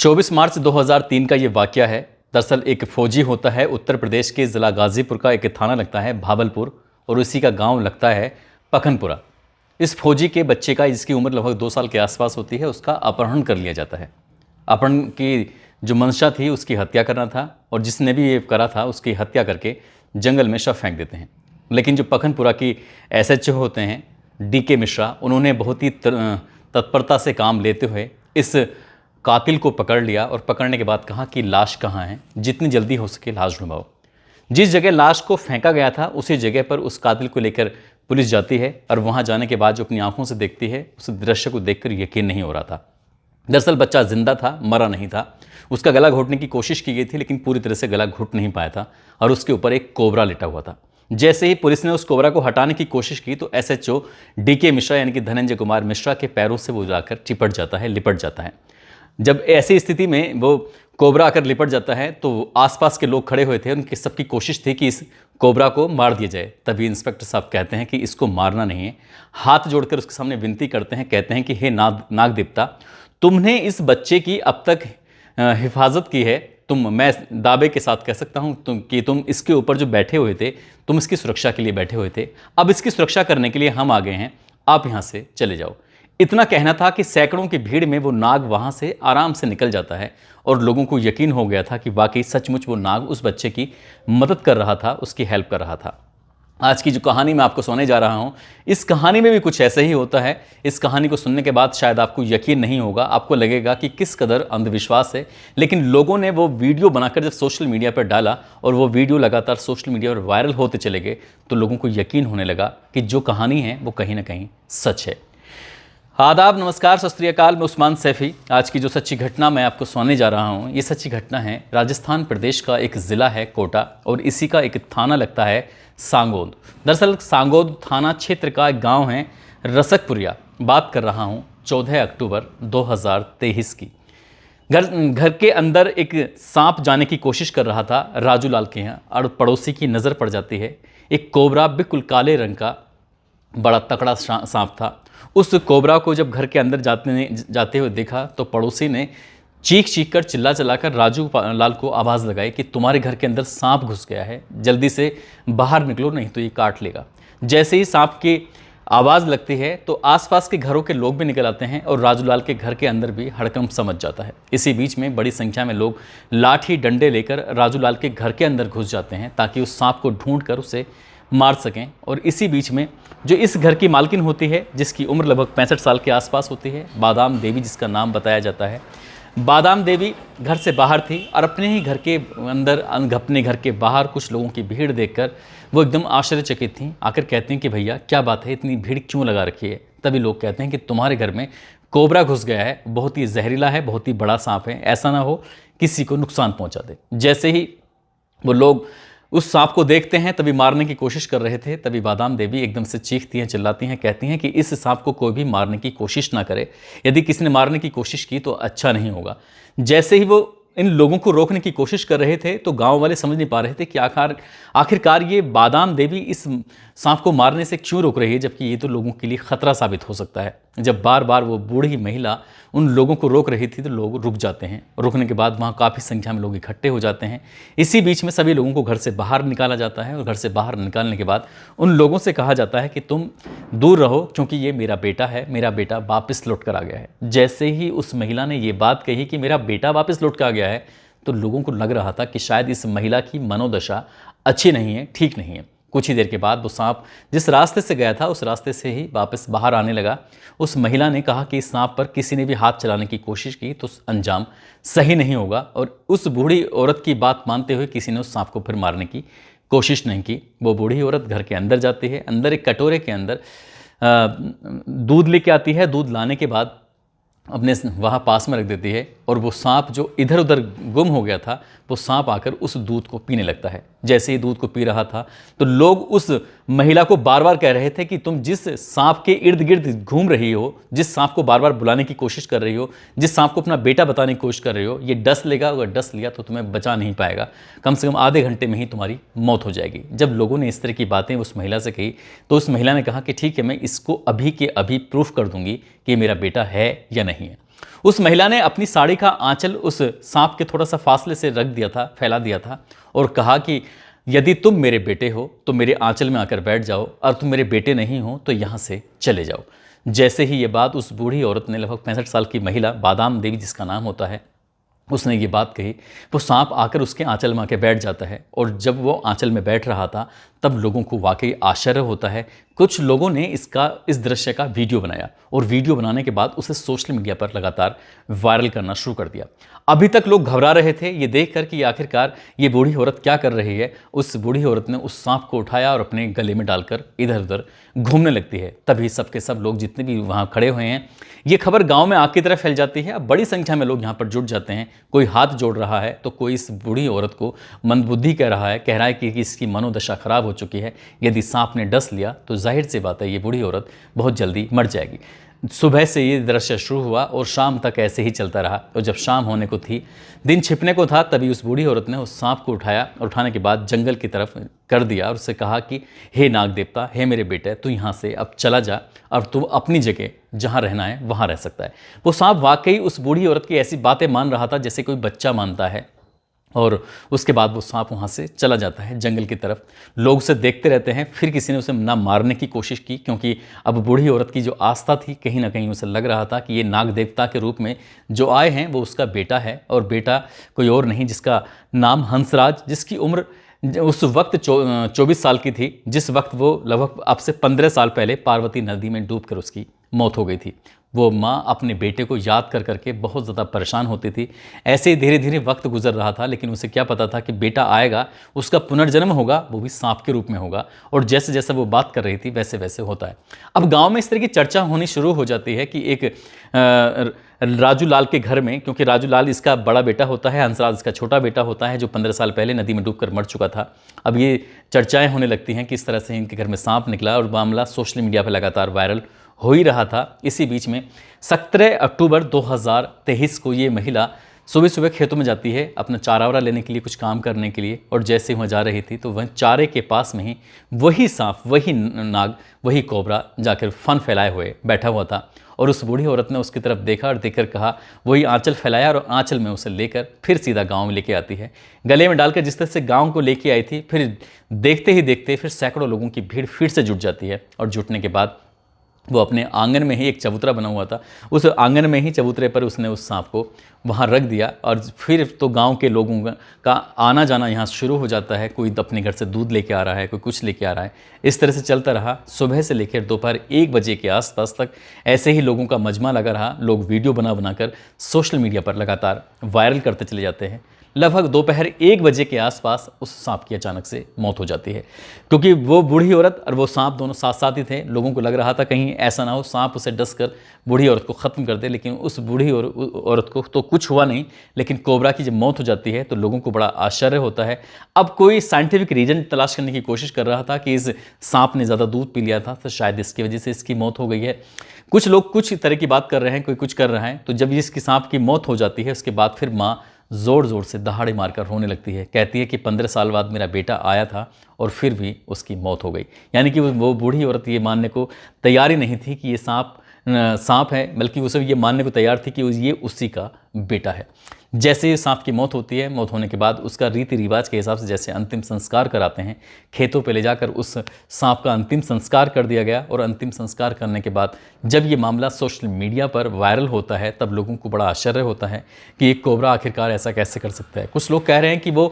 24 मार्च 2003 का ये वाकया है। दरअसल एक फौजी होता है, उत्तर प्रदेश के ज़िला गाज़ीपुर का एक थाना लगता है भावलपुर और उसी का गांव लगता है पखनपुरा। इस फौजी के बच्चे का, जिसकी उम्र लगभग 2 साल के आसपास होती है, उसका अपहरण कर लिया जाता है। अपहरण की जो मंशा थी उसकी हत्या करना था और जिसने भी ये करा था उसकी हत्या करके जंगल में शव फेंक देते हैं। लेकिन जो पखनपुरा की एसएचओ होते हैं DK मिश्रा, उन्होंने बहुत ही तत्परता से काम लेते हुए इस कातिल को पकड़ लिया और पकड़ने के बाद कहा कि लाश कहाँ है, जितनी जल्दी हो सके लाश ढूंढवाओ। जिस जगह लाश को फेंका गया था उसी जगह पर उस कातिल को लेकर पुलिस जाती है और वहां जाने के बाद जो अपनी आंखों से देखती है, उस दृश्य को देखकर यकीन नहीं हो रहा था। दरअसल बच्चा जिंदा था, मरा नहीं था। उसका गला घोटने की कोशिश की गई थी लेकिन पूरी तरह से गला घुट नहीं पाया था और उसके ऊपर एक कोबरा लेटा हुआ था। जैसे ही पुलिस ने उस कोबरा को हटाने की कोशिश की तो SHO DK मिश्रा यानी कि धनंजय कुमार मिश्रा के पैरों से वो जाकर चिपट जाता है, लिपट जाता है। जब ऐसी स्थिति में वो कोबरा आकर लिपट जाता है तो आसपास के लोग खड़े हुए थे, उनकी सबकी कोशिश थी कि इस कोबरा को मार दिया जाए। तभी इंस्पेक्टर साहब कहते हैं कि इसको मारना नहीं है। हाथ जोड़कर उसके सामने विनती करते हैं, कहते हैं कि हे नागदेवता, तुमने इस बच्चे की अब तक हिफाजत की है, मैं दावे के साथ कह सकता हूं कि तुम इसके ऊपर जो बैठे हुए थे, तुम इसकी सुरक्षा के लिए बैठे हुए थे। अब इसकी सुरक्षा करने के लिए हम आ गए हैं, आप यहां से चले जाओ। इतना कहना था कि सैकड़ों की भीड़ में वो नाग वहां से आराम से निकल जाता है और लोगों को यकीन हो गया था कि वाकई सचमुच वो नाग उस बच्चे की मदद कर रहा था, उसकी हेल्प कर रहा था। आज की जो कहानी मैं आपको सुनाने जा रहा हूं, इस कहानी में भी कुछ ऐसा ही होता है। इस कहानी को सुनने के बाद शायद आपको यकीन नहीं होगा, आपको लगेगा कि किस कदर अंधविश्वास है। लेकिन लोगों ने वो वीडियो बनाकर जब सोशल मीडिया पर डाला और वो वीडियो लगातार सोशल मीडिया पर वायरल होते चले गए तो लोगों को यकीन होने लगा कि जो कहानी है वो कहीं ना कहीं सच है। आदाब, नमस्कार, सत श्री अकाल। मैं उस्मान सैफी। आज की जो सच्ची घटना मैं आपको सुनाने जा रहा हूँ, ये सच्ची घटना है राजस्थान प्रदेश का एक ज़िला है कोटा और इसी का एक थाना लगता है सांगोद। दरअसल सांगोद थाना क्षेत्र का एक गांव है रसकपुरिया। बात कर रहा हूँ 14 अक्टूबर 2023 की। घर के अंदर एक सांप जाने की कोशिश कर रहा था राजू लाल के यहाँ और पड़ोसी की नज़र पड़ जाती है। एक कोबरा बिल्कुल काले रंग का बड़ा तकड़ा सांप था। उस कोबरा को जब घर के अंदर जाते हुए देखा तो पड़ोसी ने चीख कर चिल्लाकर राजू लाल को आवाज़ लगाई कि तुम्हारे घर के अंदर सांप घुस गया है, जल्दी से बाहर निकलो नहीं तो ये काट लेगा। जैसे ही सांप की आवाज़ लगती है तो आसपास के घरों के लोग भी निकल आते हैं और राजू लाल के घर के अंदर भी हड़कंप समझ जाता है। इसी बीच में बड़ी संख्या में लोग लाठी डंडे लेकर राजू लाल के घर के अंदर घुस जाते हैं ताकि उस सांप को ढूंढ कर उसे मार सकें। और इसी बीच में जो इस घर की मालकिन होती है, जिसकी उम्र लगभग 65 साल के आसपास होती है, बादाम देवी जिसका नाम बताया जाता है, बादाम देवी घर से बाहर थी और अपने ही घर के अंदर, अपने घर के बाहर कुछ लोगों की भीड़ देखकर वो एकदम आश्चर्यचकित थी। आकर कहती हैं कि भैया क्या बात है, इतनी भीड़ क्यों लगा रखी है? तभी लोग कहते हैं कि तुम्हारे घर में कोबरा घुस गया है, बहुत ही जहरीला है, बहुत ही बड़ा सांप है, ऐसा ना हो किसी को नुकसान पहुँचा दे। जैसे ही वो लोग उस सांप को देखते हैं तभी मारने की कोशिश कर रहे थे, तभी बादाम देवी एकदम से चीखती हैं, चिल्लाती हैं, कहती हैं कि इस सांप को कोई भी मारने की कोशिश ना करे। यदि किसी ने मारने की कोशिश की तो अच्छा नहीं होगा। जैसे ही वो इन लोगों को रोकने की कोशिश कर रहे थे तो गांव वाले समझ नहीं पा रहे थे कि आखिरकार ये बादाम देवी इस सांप को मारने से क्यों रोक रही है, जबकि ये तो लोगों के लिए खतरा साबित हो सकता है। जब बार बार वो बूढ़ी महिला उन लोगों को रोक रही थी तो लोग रुक जाते हैं। रुकने के बाद वहाँ काफ़ी संख्या में लोग इकट्ठे हो जाते हैं। इसी बीच में सभी लोगों को घर से बाहर निकाला जाता है और घर से बाहर निकालने के बाद उन लोगों से कहा जाता है कि तुम दूर रहो क्योंकि ये मेरा बेटा है, मेरा बेटा वापस लौट कर आ गया है। जैसे ही उस महिला ने ये बात कही कि मेरा बेटा वापस लौट कर आ गया है तो लोगों को लग रहा था कि शायद इस महिला की मनोदशा अच्छी नहीं है, ठीक नहीं है। कुछ ही देर के बाद वो सांप जिस रास्ते से गया था उस रास्ते से ही वापस बाहर आने लगा। उस महिला ने कहा कि इस सांप पर किसी ने भी हाथ चलाने की कोशिश की तो अंजाम सही नहीं होगा और उस बूढ़ी औरत की बात मानते हुए किसी ने उस सांप को फिर मारने की कोशिश नहीं की। वो बूढ़ी औरत घर के अंदर जाती है, अंदर एक कटोरे के अंदर दूध लेके आती है। दूध लाने के बाद अपने वहाँ पास में रख देती है और वो सांप जो इधर उधर गुम हो गया था वो सांप आकर उस दूध को पीने लगता है। जैसे ही दूध को पी रहा था तो लोग उस महिला को बार बार कह रहे थे कि तुम जिस सांप के इर्द गिर्द घूम रही हो, जिस सांप को बार बार बुलाने की कोशिश कर रही हो, जिस सांप को अपना बेटा बताने की कोशिश कर रही हो, ये डस लेगा, अगर डस लिया तो तुम्हें बचा नहीं पाएगा, कम से कम आधे घंटे में ही तुम्हारी मौत हो जाएगी। जब लोगों ने इस तरह की बातें उस महिला से कही तो उस महिला ने कहा कि ठीक है, मैं इसको अभी के अभी प्रूफ कर दूंगी कि मेरा बेटा है या नहीं है। उस महिला ने अपनी साड़ी का आंचल उस सांप के थोड़ा सा फासले से रख दिया था, फैला दिया था और कहा कि यदि तुम मेरे बेटे हो तो मेरे आंचल में आकर बैठ जाओ, और तुम मेरे बेटे नहीं हो तो यहाँ से चले जाओ। जैसे ही ये बात उस बूढ़ी औरत ने, लगभग 65 साल की महिला, बादाम देवी जिसका नाम होता है, उसने ये बात कही, वो सांप आकर उसके आंचल में आके बैठ जाता है। और जब वो आंचल में बैठ रहा था तब लोगों को वाकई आश्चर्य होता है। कुछ लोगों ने इस दृश्य का वीडियो बनाया और वीडियो बनाने के बाद उसे सोशल मीडिया पर लगातार वायरल करना शुरू कर दिया। अभी तक लोग घबरा रहे थे ये देखकर कि आखिरकार ये बूढ़ी औरत क्या कर रही है। उस बूढ़ी औरत ने उस सांप को उठाया और अपने गले में डालकर इधर उधर घूमने लगती है। तभी सबके सब लोग जितने भी वहाँ खड़े हुए हैं, ये खबर गांव में आग की तरह फैल जाती है। अब बड़ी संख्या में लोग यहाँ पर जुट जाते हैं। कोई हाथ जोड़ रहा है तो कोई इस बूढ़ी औरत को मंदबुद्धि कह रहा है कि इसकी मनोदशा खराब हो चुकी है, यदि सांप ने डस लिया तो जाहिर सी बात है ये बूढ़ी औरत बहुत जल्दी मर जाएगी। सुबह से ये दृश्य शुरू हुआ और शाम तक ऐसे ही चलता रहा। और जब शाम होने को थी, दिन छिपने को था, तभी उस बूढ़ी औरत ने उस सांप को उठाया और उठाने के बाद जंगल की तरफ कर दिया और उससे कहा कि हे नाग देवता, हे मेरे बेटे, तू यहाँ से अब चला जा और तू अपनी जगह जहाँ रहना है वहाँ रह सकता है। वो सांप वाकई उस बूढ़ी औरत की ऐसी बातें मान रहा था जैसे कोई बच्चा मानता है। और उसके बाद वो सांप वहाँ से चला जाता है जंगल की तरफ। लोग उसे देखते रहते हैं। फिर किसी ने उसे ना मारने की कोशिश की, क्योंकि अब बूढ़ी औरत की जो आस्था थी, कहीं ना कहीं उसे लग रहा था कि ये नाग देवता के रूप में जो आए हैं वो उसका बेटा है, और बेटा कोई और नहीं जिसका नाम हंसराज, जिसकी उम्र उस वक्त 24 साल की थी, जिस वक्त वो लगभग अब से 15 साल पहले पार्वती नदी में डूबकर उसकी मौत हो गई थी। वो माँ अपने बेटे को याद कर करके बहुत ज़्यादा परेशान होती थी। ऐसे ही धीरे धीरे वक्त गुजर रहा था, लेकिन उसे क्या पता था कि बेटा आएगा, उसका पुनर्जन्म होगा, वो भी सांप के रूप में होगा। और जैसे जैसे वो बात कर रही थी वैसे वैसे होता है। अब गांव में इस तरह की चर्चा होनी शुरू हो जाती है कि एक राजू लाल के घर में, क्योंकि राजू लाल इसका बड़ा बेटा होता है, हंसराज इसका छोटा बेटा होता है, जो 15 साल पहले नदी में डूबकर मर चुका था। अब ये चर्चाएँ होने लगती हैं कि इस तरह से इनके घर में सांप निकला, और मामला सोशल मीडिया पर लगातार वायरल हो ही रहा था। इसी बीच में 17 अक्टूबर 2023 को ये महिला सुबह सुबह खेतों में जाती है अपना चारा वारा लेने के लिए, कुछ काम करने के लिए। और जैसे वहाँ जा रही थी तो वह चारे के पास में ही वही सांप, वही नाग, वही कोबरा जाकर फन फैलाए हुए बैठा हुआ था। और उस बूढ़ी औरत ने उसकी तरफ देखा और देखकर कहा, वही आंचल फैलाया और आंचल में उसे लेकर फिर सीधा गांव में लेके आती है, गले में डालकर जिस तरह से गांव को लेके आई थी। फिर देखते ही देखते फिर सैकड़ों लोगों की भीड़ फिर से जुट जाती है। और जुटने के बाद वो अपने आंगन में ही, एक चबूतरा बना हुआ था, उस आंगन में ही चबूतरे पर उसने उस सांप को वहाँ रख दिया। और फिर तो गांव के लोगों का आना जाना यहाँ शुरू हो जाता है। कोई अपने घर से दूध लेके आ रहा है, कोई कुछ लेके आ रहा है। इस तरह से चलता रहा। सुबह से लेकर दोपहर 1 बजे के आसपास तक ऐसे ही लोगों का मजमा लगा रहा। लोग वीडियो बना बनाकर सोशल मीडिया पर लगातार वायरल करते चले जाते हैं। लगभग दोपहर 1 बजे के आसपास उस सांप की अचानक से मौत हो जाती है, क्योंकि वो बूढ़ी औरत और वो सांप दोनों साथ साथ ही थे। लोगों को लग रहा था कहीं ऐसा ना हो सांप उसे डस कर बूढ़ी औरत को ख़त्म कर दे, लेकिन उस बूढ़ी औरत को तो कुछ हुआ नहीं। लेकिन कोबरा की जब मौत हो जाती है तो लोगों को बड़ा आश्चर्य होता है। अब कोई साइंटिफिक रीज़न तलाश करने की कोशिश कर रहा था कि इस सांप ने ज़्यादा दूध पी लिया था तो शायद इसकी वजह से इसकी मौत हो गई है। कुछ लोग कुछ तरह की बात कर रहे हैं, कोई कुछ कर रहा है। तो जब इसकी सांप की मौत हो जाती है उसके बाद फिर माँ ज़ोर ज़ोर से दहाड़े मारकर रोने लगती है। कहती है कि 15 साल बाद मेरा बेटा आया था और फिर भी उसकी मौत हो गई। यानी कि वो बूढ़ी औरत ये मानने को तैयार ही नहीं थी कि ये सांप है, बल्कि उसे ये मानने को तैयार थी कि ये उसी का बेटा है। जैसे ही सांप की मौत होती है, मौत होने के बाद उसका रीति रिवाज के हिसाब से जैसे अंतिम संस्कार कराते हैं, खेतों पे ले जाकर उस सांप का अंतिम संस्कार कर दिया गया। और अंतिम संस्कार करने के बाद जब ये मामला सोशल मीडिया पर वायरल होता है तब लोगों को बड़ा आश्चर्य होता है कि एक कोबरा आखिरकार ऐसा कैसे कर सकता है। कुछ लोग कह रहे हैं कि वो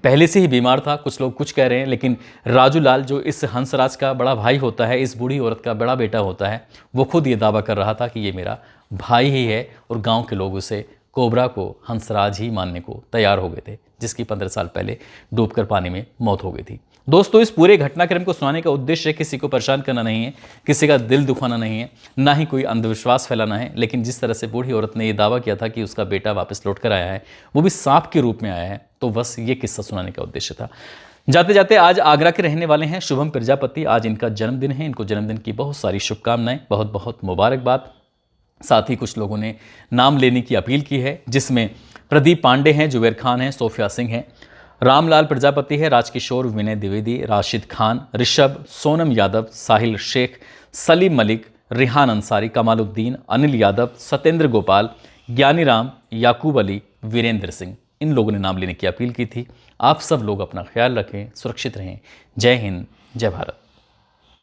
पहले से ही बीमार था, कुछ लोग कुछ कह रहे हैं। लेकिन राजू लाल जो इस हंसराज का बड़ा भाई होता है, इस बूढ़ी औरत का बड़ा बेटा होता है, वो खुद ये दावा कर रहा था कि ये मेरा भाई ही है। और गांव के लोग उसे कोबरा को हंसराज ही मानने को तैयार हो गए थे, जिसकी 15 साल पहले डूबकर पानी में मौत हो गई थी। दोस्तों, इस पूरे घटनाक्रम को सुनाने का उद्देश्य किसी को परेशान करना नहीं है, किसी का दिल दुखाना नहीं है, ना ही कोई अंधविश्वास फैलाना है। लेकिन जिस तरह से बूढ़ी औरत ने यह दावा किया था कि उसका बेटा वापस लौट कर आया है, वो भी सांप के रूप में आया है, तो बस ये किस्सा सुनाने का उद्देश्य था। जाते जाते आज आगरा के रहने वाले हैं शुभम प्रजापति। आज इनका जन्मदिन है। इनको जन्मदिन की बहुत सारी शुभकामनाएं, बहुत बहुत मुबारकबाद। साथ ही कुछ लोगों ने नाम लेने की अपील की है, जिसमें प्रदीप पांडे हैं, जुबैर खान हैं, सोफिया सिंह हैं, रामलाल प्रजापति है, राजकिशोर, विनय द्विवेदी, राशिद खान, ऋषभ, सोनम यादव, साहिल शेख, सलीम मलिक, रिहान अंसारी, कमालुद्दीन, अनिल यादव, सत्येंद्र गोपाल, ज्ञानी राम, याकूब अली, वीरेंद्र सिंह, इन लोगों ने नाम लेने की अपील की थी। आप सब लोग अपना ख्याल रखें, सुरक्षित रहें। जय हिंद, जय भारत।